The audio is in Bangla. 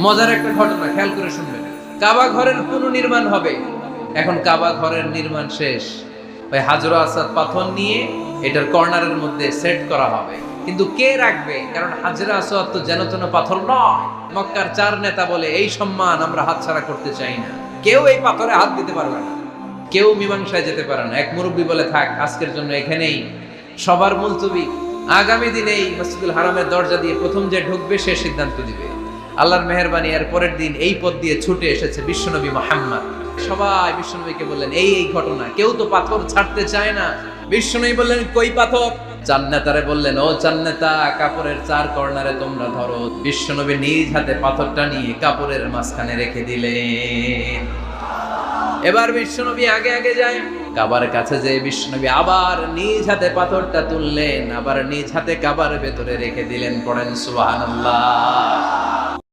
মজার একটা ঘটনা, খেয়াল করে শুনবেন। কাবা ঘরের পুনর্নির্মাণ হবে। এখন কাবা ঘরের নির্মাণ শেষ, ওই হাজর আসাদ পাথর নিয়ে এটার কর্নারের মধ্যে সেট করা হবে। কিন্তু কে রাখবে? কারণ হাজর আসাদ তো যেন তেন পাথর নয়। মক্কার 4 নেতা বলে এই সম্মান আমরা হাতছাড়া করতে চাই না, কেউ এই পাথরে হাত দিতে পারবে না, কেউ মীমাংসায় যেতে পারে না। এক মুরব্বী বলে, থাক আজকের জন্য এখানেই সবার মুলতবি, আগামী দিনেই মসজিদুল হারামের দরজা দিয়ে প্রথম যে ঢুকবে সে সিদ্ধান্ত দিবে। আল্লাহর মেহেরবানি, এর পরের দিন এই পথ দিয়ে ছুটে এসেছে বিশ্বনবী মুহাম্মদ। সবাই বিশ্বনবীকে বললেন, এই ঘটনা, কেউ তো পাথর ছাড়তে চায় না। বিশ্বনবী বললেন, কই পাথর? জান্নাতারে বললেন, ও জান্নাতা, কাপড়ের 4 কর্নারে তোমরা ধরো। বিশ্বনবী নিজ হাতে পাথরটা নিয়ে কাপড়ের মাঝখানে রেখে দিলেন। এবার বিশ্বনবী আগে আগে যায়, কাবার কাছে যে বিশ্বনবী আবার নিজ হাতে পাথরটা তুললেন, আবার নিজ হাতে কাবার ভেতরে রেখে দিলেন। পড়েন সুবহানাল্লাহ।